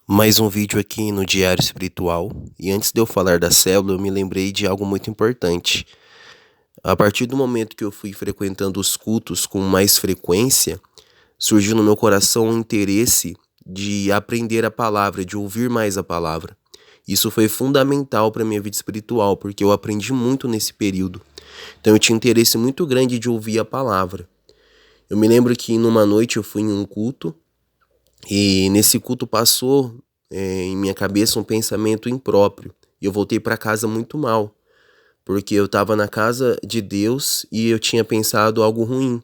Mais um vídeo aqui no Diário Espiritual. E antes de eu falar da célula, eu me lembrei de algo muito importante. A partir do momento que eu fui frequentando os cultos com mais frequência, surgiu no meu coração um interesse de aprender a palavra, de ouvir mais a palavra. Isso foi fundamental para a minha vida espiritual, porque eu aprendi muito nesse período. Então eu tinha um interesse muito grande de ouvir a palavra. Eu me lembro que numa noite eu fui em um culto, e nesse culto passou em minha cabeça um pensamento impróprio. E eu voltei para casa muito mal, porque eu estava na casa de Deus e eu tinha pensado algo ruim,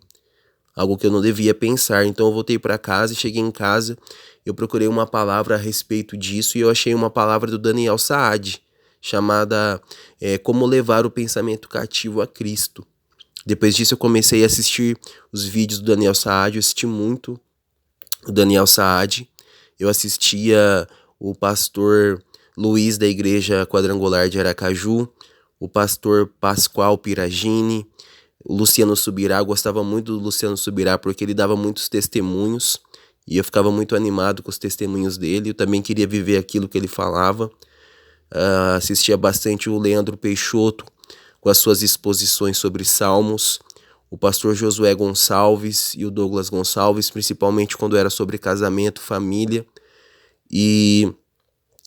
algo que eu não devia pensar. Então eu voltei para casa e cheguei em casa, eu procurei uma palavra a respeito disso e eu achei uma palavra do Daniel Saad, chamada Como Levar o Pensamento Cativo a Cristo. Depois disso eu comecei a assistir os vídeos do Daniel Saad, eu assisti muito o Daniel Saad. Eu assistia o pastor Luiz da Igreja Quadrangular de Aracaju, o pastor Pascoal Piragini, o Luciano Subirá. Eu gostava muito do Luciano Subirá porque ele dava muitos testemunhos e eu ficava muito animado com os testemunhos dele. Eu também queria viver aquilo que ele falava. Assistia bastante o Leandro Peixoto com as suas exposições sobre salmos, o pastor Josué Gonçalves e o Douglas Gonçalves, principalmente quando era sobre casamento, família. E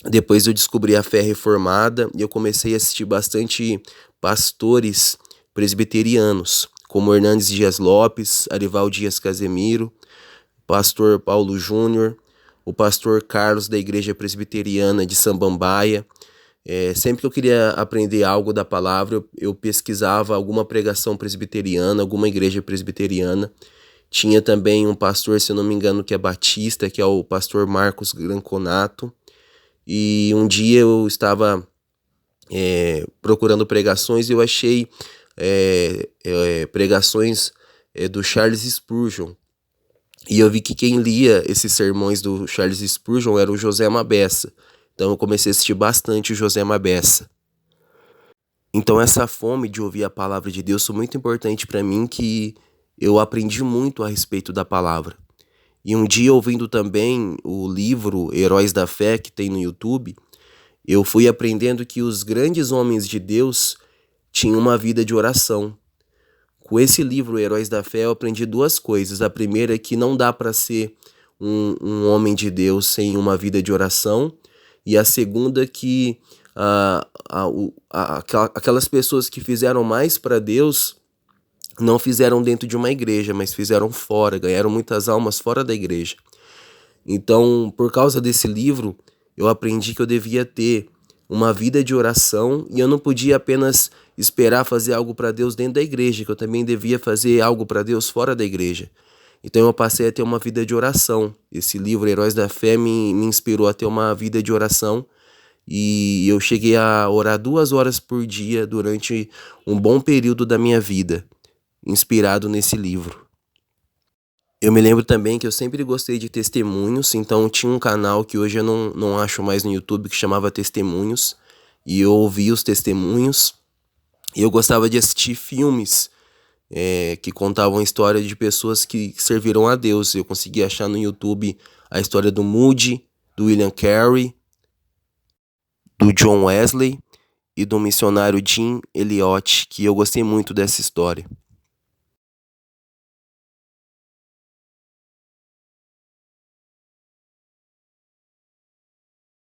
depois eu descobri a fé reformada e eu comecei a assistir bastante pastores presbiterianos, como Hernandes Dias Lopes, Arival Dias Casemiro, pastor Paulo Júnior, o pastor Carlos da Igreja Presbiteriana de Samambaia. Sempre que eu queria aprender algo da palavra, eu pesquisava alguma pregação presbiteriana, alguma igreja presbiteriana. Tinha também um pastor, se eu não me engano, que é batista, que é o pastor Marcos Granconato. E um dia eu estava procurando pregações e eu achei pregações do Charles Spurgeon. E eu vi que quem lia esses sermões do Charles Spurgeon era o José Mabessa. Então eu comecei a assistir bastante o José Mabessa. Então essa fome de ouvir a palavra de Deus foi muito importante para mim, que eu aprendi muito a respeito da palavra. E um dia, ouvindo também o livro Heróis da Fé, que tem no YouTube, eu fui aprendendo que os grandes homens de Deus tinham uma vida de oração. Com esse livro, Heróis da Fé, eu aprendi duas coisas. A primeira é que não dá para ser um homem de Deus sem uma vida de oração. E a segunda é que aquelas pessoas que fizeram mais para Deus não fizeram dentro de uma igreja, mas fizeram fora, ganharam muitas almas fora da igreja. Então, por causa desse livro, eu aprendi que eu devia ter uma vida de oração e eu não podia apenas esperar fazer algo para Deus dentro da igreja, que eu também devia fazer algo para Deus fora da igreja. Então eu passei a ter uma vida de oração. Esse livro, Heróis da Fé, me inspirou a ter uma vida de oração. E eu cheguei a orar 2 horas por dia durante um bom período da minha vida, inspirado nesse livro. Eu me lembro também que eu sempre gostei de testemunhos, então tinha um canal que hoje eu não acho mais no YouTube, que chamava Testemunhos. E eu ouvia os testemunhos. E eu gostava de assistir filmes que contavam a história de pessoas que serviram a Deus. Eu consegui achar no YouTube a história do Moody, do William Carey, do John Wesley e do missionário Jim Elliot, que eu gostei muito dessa história.